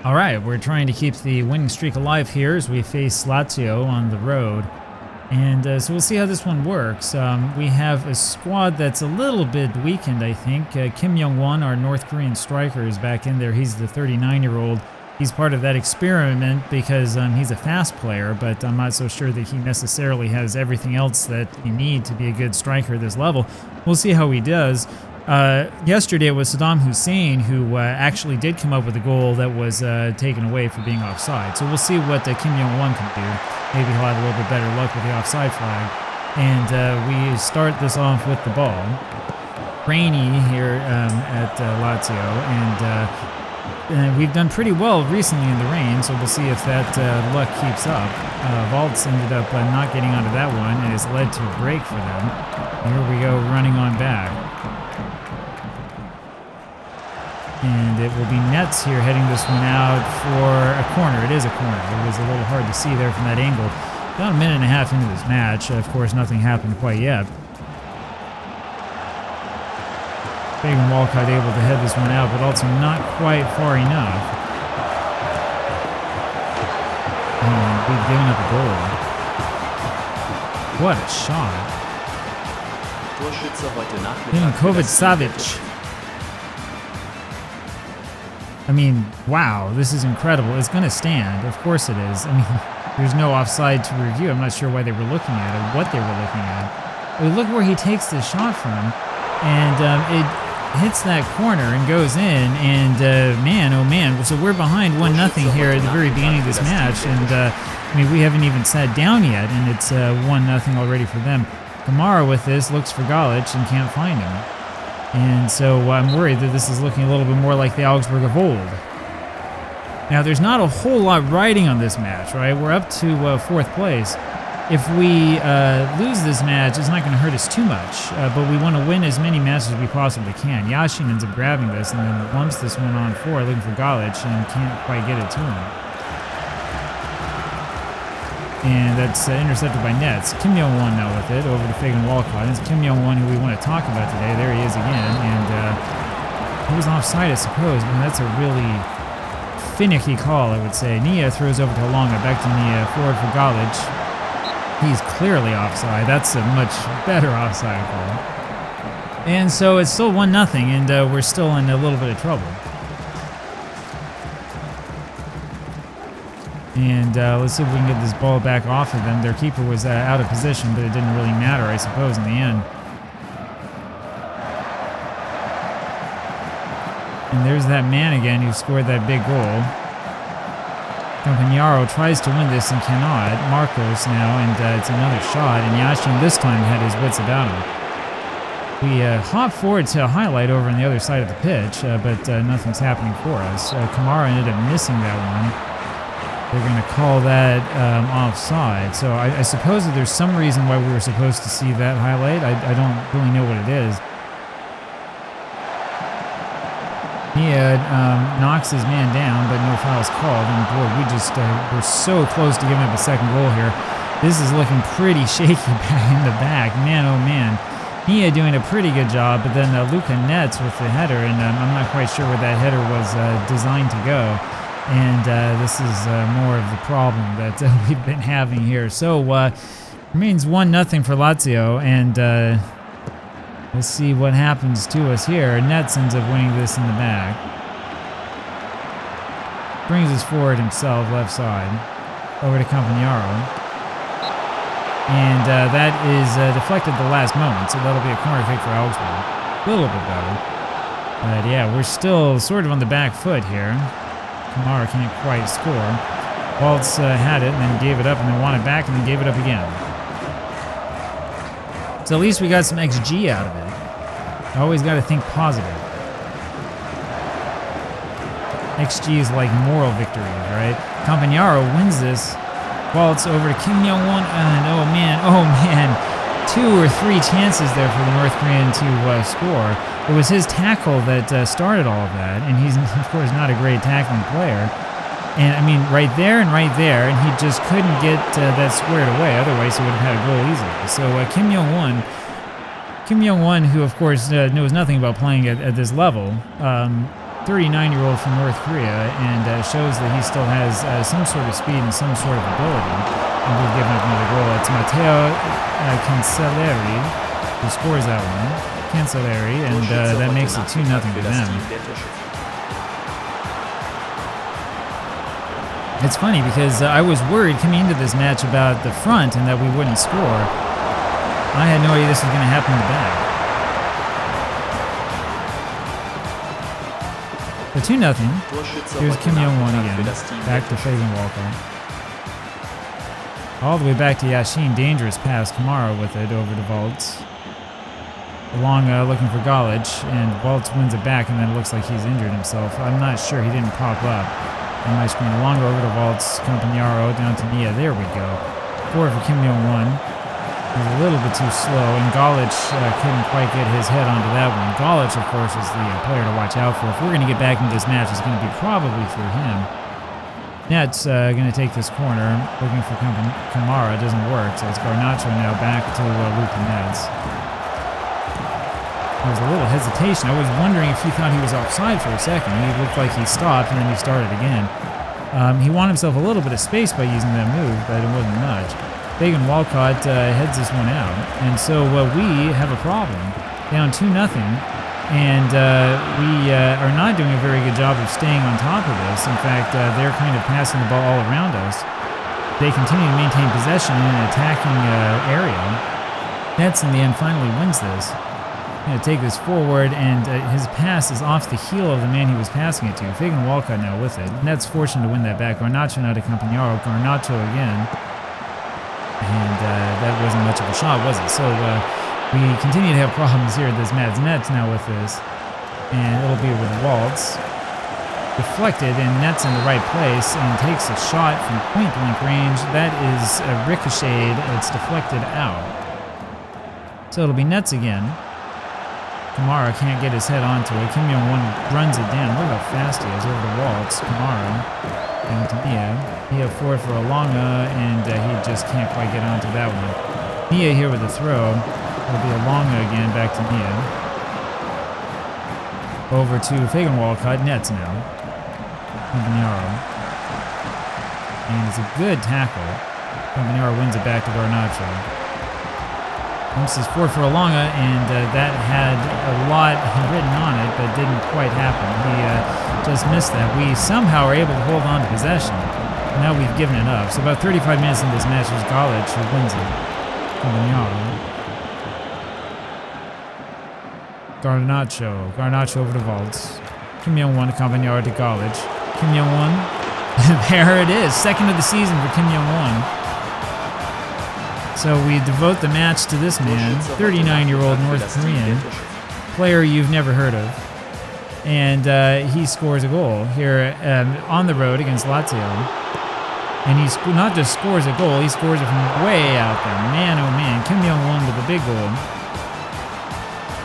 All right, we're trying to keep the winning streak alive here as we face Lazio on the road. And so we'll see how this one works. We have a squad that's a little bit weakened, I think. Kim Myong-Won, our North Korean striker, is back in there. He's the 39-year-old. He's part of that experiment because he's a fast player, but I'm not so sure that he necessarily has everything else that you need to be a good striker at this level. We'll see how he does. Yesterday it was Saddam Hussein who actually did come up with a goal that was taken away for being offside. So we'll see what Kim Myong-Won can do. Maybe he'll have a little bit better luck with the offside flag. And we start this off with the ball. Rainy here at Lazio, and we've done pretty well recently in the rain, so we'll see if that luck keeps up. Valtz ended up not getting onto that one, and it's led to a break for them. Here we go, running on back. And it will be Nets here heading this one out for a corner. It is a corner. It was a little hard to see there from that angle. About a minute and a half into this match. Of course, nothing happened quite yet. Big and Walcott able to head this one out, but also not quite far enough. And we've given up a goal. What a shot. Milinkovic-Savic. I mean, wow, this is incredible. It's going to stand. Of course it is. I mean, there's no offside to review. I'm not sure why they were looking at it, what they were looking at. But look where he takes this shot from. And it hits that corner and goes in. And man, oh man. So we're behind 1-0 here at the very beginning of this match. And I mean, we haven't even sat down yet. And it's 1-0 already for them. Kamara with this looks for Galic and can't find him. And so I'm worried that this is looking a little bit more like the Augsburg of old. Now, there's not a whole lot riding on this match, right? We're up to 4th place. If we lose this match, it's not going to hurt us too much, but we want to win as many matches as we possibly can. Yashin ends up grabbing this and then lumps this one on 4, looking for Galic, and can't quite get it to him. And that's intercepted by Nets. Kim Myong-Won now with it, over to Fagan Walcott. It's Kim Myong-Won who we want to talk about today. There he is again, and he was offside, I suppose. I mean, that's a really finicky call, I would say. Nia throws over to Alonga, back to Nia, forward for Galic. He's clearly offside. That's a much better offside call. And so it's still 1-0, and we're still in a little bit of trouble. And let's see if we can get this ball back off of them. Their keeper was out of position, but it didn't really matter, I suppose, in the end. And there's that man again who scored that big goal. Campagnaro tries to win this and cannot. Marcos now, and it's another shot. And Yashin this time had his wits about him. We hop forward to a highlight over on the other side of the pitch, but nothing's happening for us. Kamara ended up missing that one. They're going to call that offside. So I suppose that there's some reason why we were supposed to see that highlight. I don't really know what it is. Nia knocks his man down, but no foul's called. And boy, we're so close to giving up a second goal here. This is looking pretty shaky back in the back. Man, oh man. Nia doing a pretty good job, but then Luka Nets with the header, and I'm not quite sure where that header was designed to go. And this is more of the problem that we've been having here. So remains 1-0 for Lazio, and we'll see what happens to us here. Nets ends up winning this in the back. Brings us forward himself, left side, over to Campagnaro. And that is deflected at the last moment, so that'll be a corner kick for Augsburg. A little bit better. But yeah, we're still sort of on the back foot here. Kamara can't quite score. Waltz had it and then gave it up and then won it back and then gave it up again. So at least we got some XG out of it. Always got to think positive. XG is like moral victories, right? Campagnaro wins this. Waltz over to Kim Myong-Won, and oh man, 2 or 3 chances there for the North Korean to score. It was his tackle that started all of that, and he's, of course, not a great tackling player. And, I mean, right there, and he just couldn't get that squared away. Otherwise, he would have had a goal easily. So Kim Myong-Won, who, of course, knows nothing about playing at this level, 39-year-old from North Korea, and shows that he still has some sort of speed and some sort of ability. And we've given up another goal. It's Matteo Cancelleri who scores that one. Cancelleri, and that makes it 2-0 to them. It's funny because I was worried coming into this match about the front and that we wouldn't score. I had no idea this was going to happen in the back. So 2-0. Here's Myong-Won again. Back to Fagan Walker. All the way back to Yashin. Dangerous pass. Kamara with it over to Waltz. Along looking for Galic, and Waltz wins it back, and then it looks like he's injured himself. I'm not sure. He didn't pop up on my screen. Along over to Waltz. Campagnaro down to Nia. There we go. 4 for Myong-Won. He's a little bit too slow, and Galic couldn't quite get his head onto that one. Galic, of course, is the player to watch out for. If we're going to get back into this match, it's going to be probably through him. Net's going to take this corner, looking for Kamara. It doesn't work, so it's Garnacho now back to Luka Nets. There was a little hesitation. I was wondering if he thought he was offside for a second. He looked like he stopped, and then he started again. He won himself a little bit of space by using that move, but it wasn't much. Fagan Walcott heads this one out, and so we have a problem. Down 2-0, and we are not doing a very good job of staying on top of this. In fact, they're kind of passing the ball all around us. They continue to maintain possession in an attacking area. Nets, in the end, finally wins this. Going to take this forward, and his pass is off the heel of the man he was passing it to. Fagan Walcott now with it. Nets fortunate to win that back. Garnacho now to Campagnaro. Garnacho again. And that wasn't much of a shot, was it? So we continue to have problems here at this match. Nets now with this. And it'll be with Waltz. Deflected, and Nets in the right place, and takes a shot from point-blank range. That is ricocheted. It's deflected out. So it'll be Nets again. Kamara can't get his head onto it. Myong-Won runs it down. Look how fast he is over the Waltz. Kamara down to Nia. Nia forward for Alonga, and he just can't quite get onto that one. Nia here with the throw. It'll be Alonga again, back to Nia. Over to Fagan Walcott. Nets now. Campagnaro. And it's a good tackle. Campagnaro wins it back to Garnacho. This is 4 for Alonga, and that had a lot written on it, but didn't quite happen. He just missed that. We somehow are able to hold on to possession. Now we've given it up. So about 35 minutes in this match, there's Galic who wins it. Garnacho. Garnacho over to Waltz. Myong-Won to Campagnaro to Galic. Myong-Won. There it is. Second of the season for Myong-Won. So we devote the match to this man, 39-year-old North Korean, player you've never heard of. And he scores a goal here on the road against Lazio. And he not just scores a goal, he scores it from way out there. Man, oh man, Myong-Won with a big goal.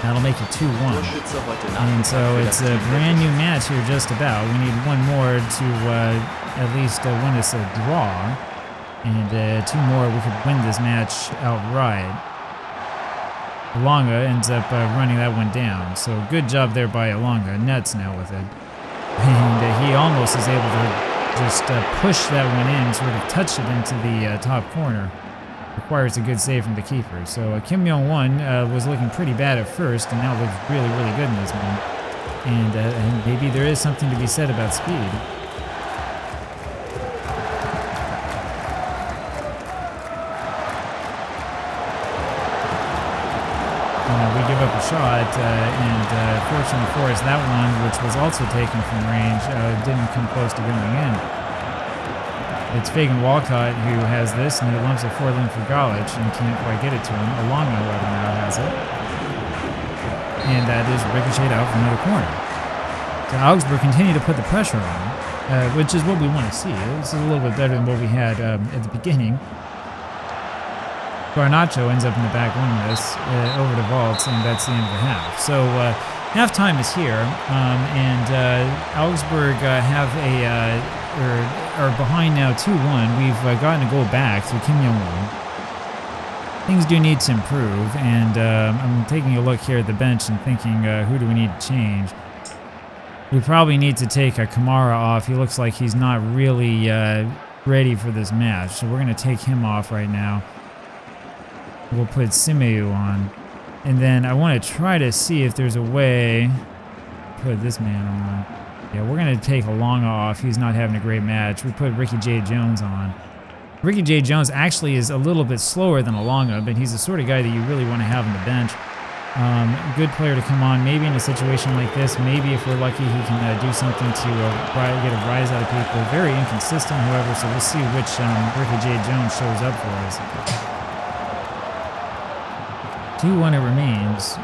That'll make it 2-1. And so it's a brand new match here just about. We need one more to at least win us a draw. And 2 more, we could win this match outright. Alonga ends up running that one down. So good job there by Alonga. Nets now with it. And he almost is able to just push that one in, sort of touch it into the top corner. Requires a good save from the keeper. So Myong-Won was looking pretty bad at first, and now looks really, really good in this one. And maybe there is something to be said about speed. We give up a shot, and fortunately for us, that one, which was also taken from range, didn't come close to going in. It's Fagan Walcott who has this, and he lumps it forward in for Galic and can't quite get it to him. Alonga, however, now has it. And that is ricocheted out from another corner. So Augsburg continue to put the pressure on, which is what we want to see. This is a little bit better than what we had at the beginning. Garnacho ends up in the back winning this over to Waltz, and that's the end of the half. So halftime is here, and Augsburg are behind now 2-1. We've gotten a goal back through Myong-Won. Things do need to improve, and I'm taking a look here at the bench and thinking, who do we need to change? We probably need to take a Kamara off. He looks like he's not really ready for this match. So we're going to take him off right now. We'll put Simeu on. And then I want to try to see if there's a way to put this man on. Yeah, we're going to take Alonga off. He's not having a great match. We put Ricky J. Jones on. Ricky J. Jones actually is a little bit slower than Alonga, but he's the sort of guy that you really want to have on the bench. Good player to come on, maybe in a situation like this. Maybe if we're lucky, he can do something to get a rise out of people. Very inconsistent, however, so we'll see which Ricky J. Jones shows up for us. 2-1 it remains.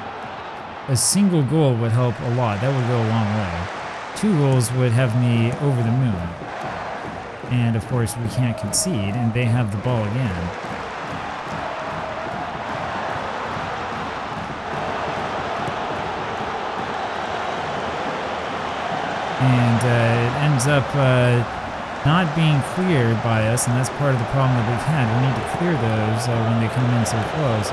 A single goal would help a lot. That would go a long way. 2 goals would have me over the moon. And of course we can't concede, and they have the ball again. And it ends up not being cleared by us, and that's part of the problem that we've had. We need to clear those when they come in so close.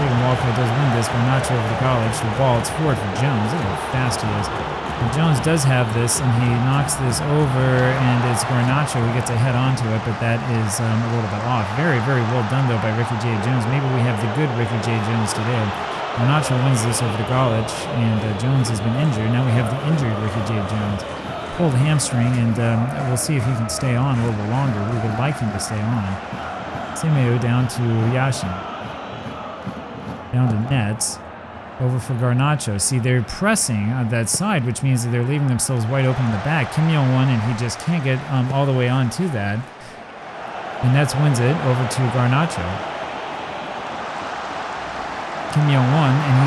Walcott does win this. Garnacho over the college. The ball, it's forward for Jones. Look how fast he is. And Jones does have this, and he knocks this over, and it's Garnacho who gets a head onto it, but that is a little bit off. Very, very well done, though, by Ricky J. Jones. Maybe we have the good Ricky J. Jones today. Garnacho wins this over the college, and Jones has been injured. Now we have the injured Ricky J. Jones. Pulled the hamstring, and we'll see if he can stay on a little bit longer. We would like him to stay on. Simeu down to Yashin. Down to Nets, over for Garnacho. See, they're pressing on that side, which means that they're leaving themselves wide open in the back. Myong-Won, and he just can't get all the way on to that. And Nets wins it over to Garnacho. Myong-Won, and he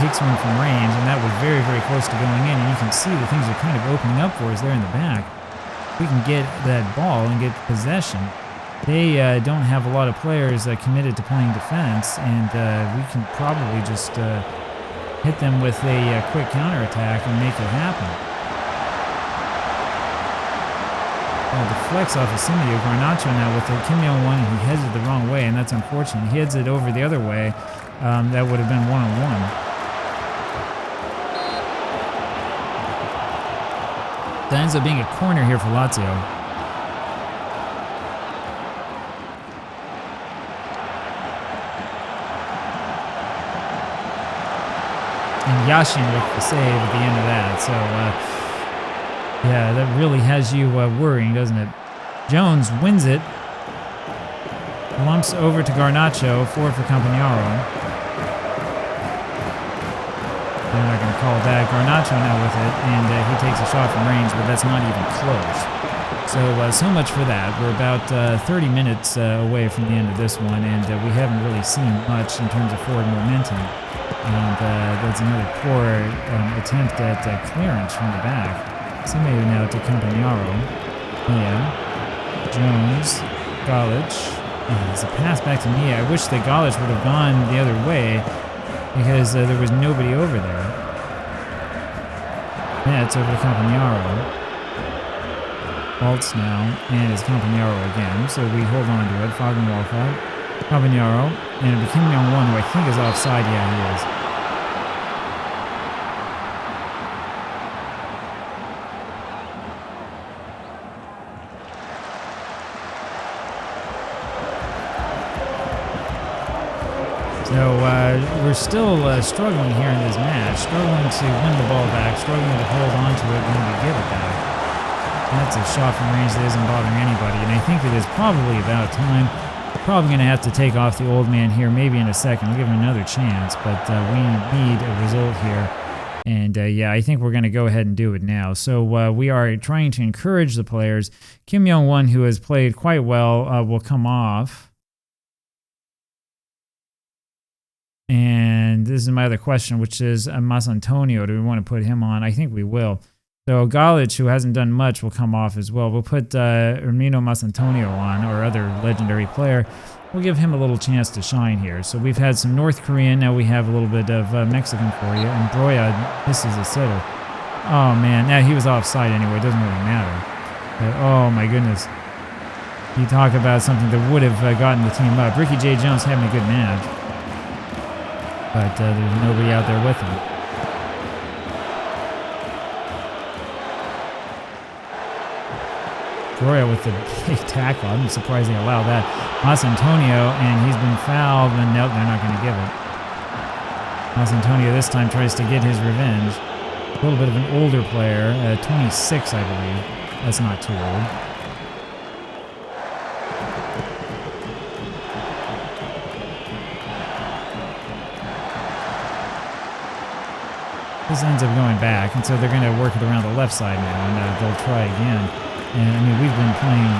takes one from range, and that was very, very close to going in. And you can see the things are kind of opening up for us there in the back. We can get that ball and get possession. They don't have a lot of players committed to playing defense, and we can probably just hit them with a quick counterattack and make it happen. Deflects off of Simeu. Garnacho now with the Myong-Won, and he heads it the wrong way, and that's unfortunate. He heads it over the other way. That would have been 1-on-1. That ends up being a corner here for Lazio. And Yashin with the save at the end of that. So, yeah, that really has you worrying, doesn't it? Jones wins it. Lumps over to Garnacho, forward for Campagnaro. I'm not going to call that. Garnacho now with it, and he takes a shot from range, but that's not even close. So much for that. We're about 30 minutes away from the end of this one, and we haven't really seen much in terms of forward momentum. And that's another poor attempt at clearance from the back. Simeu now to Campagnaro. Yeah. Jones. Galich. There's a pass back to Nia. I wish that Galich would have gone the other way because there was nobody over there. Yeah, it's over to Campagnaro. Waltz now, and it's Campagnaro again, so we hold on to it. Fogg and Walcott. Campagnaro, and it became Myong-Won, who I think is offside. Yeah, he is. So we're still struggling here in this match, struggling to win the ball back, struggling to hold on to it when we give it back. That's a shot from range that isn't bothering anybody, and I think it is probably about time. Probably going to have to take off the old man here maybe in a second. We'll give him another chance, but we need a result here. And yeah, I think we're going to go ahead and do it now. So we are trying to encourage the players. Myong-Won, who has played quite well, will come off. And this is my other question, which is Mas Antonio. Do we want to put him on? I think we will. So Galich, who hasn't done much, will come off as well. We'll put Ermino Mas Antonio on, or other legendary player. We'll give him a little chance to shine here. So we've had some North Korean. Now we have a little bit of Mexican for you. And Broya, this is a sitter. Oh, man. Now he was offside anyway. It doesn't really matter. But, oh, my goodness. You talk about something that would have gotten the team up. Ricky J. Jones having a good match. But there's nobody out there with him. Broya with the big tackle. I'm surprised they allow that. Mas Antonio, and he's been fouled, and nope, they're not going to give it. Mas Antonio this time tries to get his revenge. A little bit of an older player, 26, I believe. That's not too old. This ends up going back, and so they're going to work it around the left side now, and they'll try again. And I mean, we've been playing,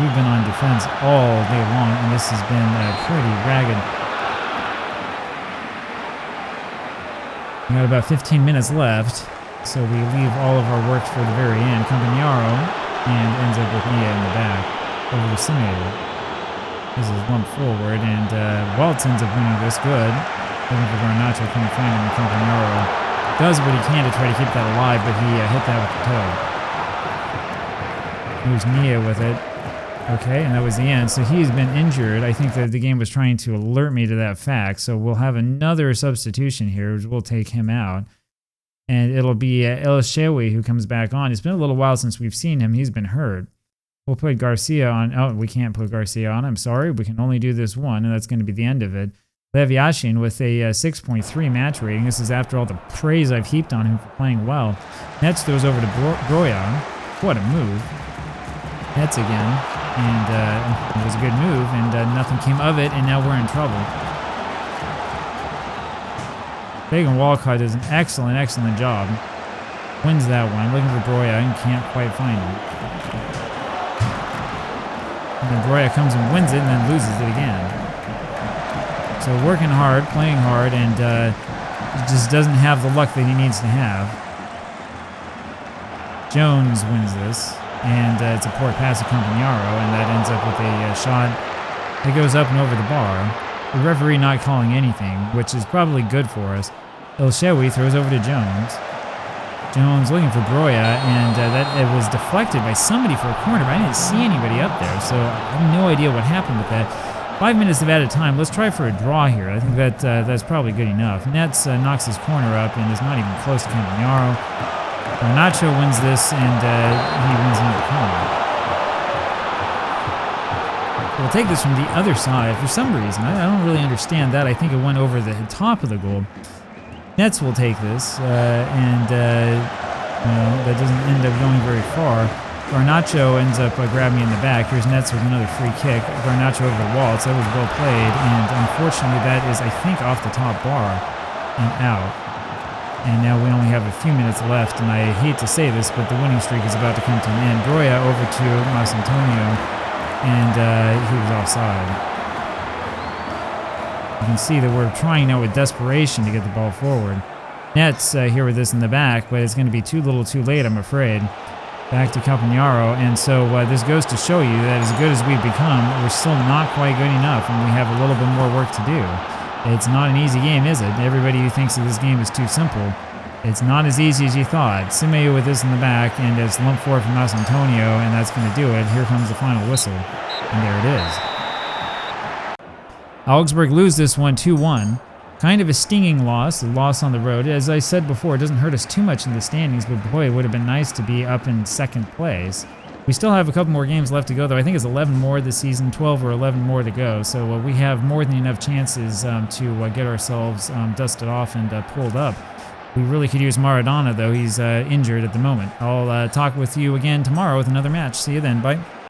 we've been on defense all day long, and this has been pretty ragged. We got about 15 minutes left, so we leave all of our work for the very end. Campagnaro, and ends up with Nia in the back over the simulator. This is lumped forward, and Waltz ends up winning this good. Looking for Garnacho, couldn't find him, and Campagnaro does what he can to try to keep that alive, but he hit that with the toe. Moves Nia with it. Okay, and that was the end. So he's been injured. I think that the game was trying to alert me to that fact. So we'll have another substitution here. We'll take him out. And it'll be El Shewi who comes back on. It's been a little while since we've seen him. He's been hurt. We'll put Garcia on. Oh, we can't put Garcia on. I'm sorry. We can only do this one, and that's going to be the end of it. Lev Yashin with a 6.3 match rating. This is after all the praise I've heaped on him for playing well. Nets throws over to Broya. What a move. Nets again. And it was a good move, and nothing came of it, and now we're in trouble. Fagan Walcott does an excellent, excellent job. Wins that one. Looking for Broya and can't quite find him. And then Broya comes and wins it, and then loses it again. So working hard, playing hard, and just doesn't have the luck that he needs to have. Jones wins this, and it's a poor pass to Campagnaro, and that ends up with a shot that goes up and over the bar. The referee not calling anything, which is probably good for us. El Shewi throws over to Jones. Jones looking for Broya, and it was deflected by somebody for a corner, but I didn't see anybody up there, so I have no idea what happened with that. 5 minutes at a time. Let's try for a draw here. I think that that's probably good enough. Nets knocks his corner up and is not even close to Campagnaro. Garnacho wins this, and he wins into the corner. We'll take this from the other side for some reason. I don't really understand that. I think it went over the top of the goal. Nets will take this, and that doesn't end up going very far. Garnacho ends up grabbing in the back. Here's Nets with another free kick. Garnacho over the Waltz. That was well played, and unfortunately that is, I think, off the top bar and out. And now we only have a few minutes left, and I hate to say this, but the winning streak is about to come to an end. Broya over to Mas Antonio, and he was offside. You can see that we're trying now with desperation to get the ball forward. Nets here with this in the back, but it's going to be too little too late, I'm afraid. Back to Campagnaro, and so this goes to show you that as good as we've become, we're still not quite good enough, and we have a little bit more work to do. It's not an easy game, is it? Everybody who thinks that this game is too simple, it's not as easy as you thought. Simeu with this in the back, and it's lump forward from Mas Antonio, and that's going to do it. Here comes the final whistle, and there it is. Augsburg lose this one 2-1. Kind of a stinging loss, a loss on the road. As I said before, it doesn't hurt us too much in the standings, but boy, it would have been nice to be up in second place. We still have a couple more games left to go, though. I think it's 11 more this season, 12 or 11 more to go. So we have more than enough chances to get ourselves dusted off and pulled up. We really could use Maradona, though. He's injured at the moment. I'll talk with you again tomorrow with another match. See you then. Bye.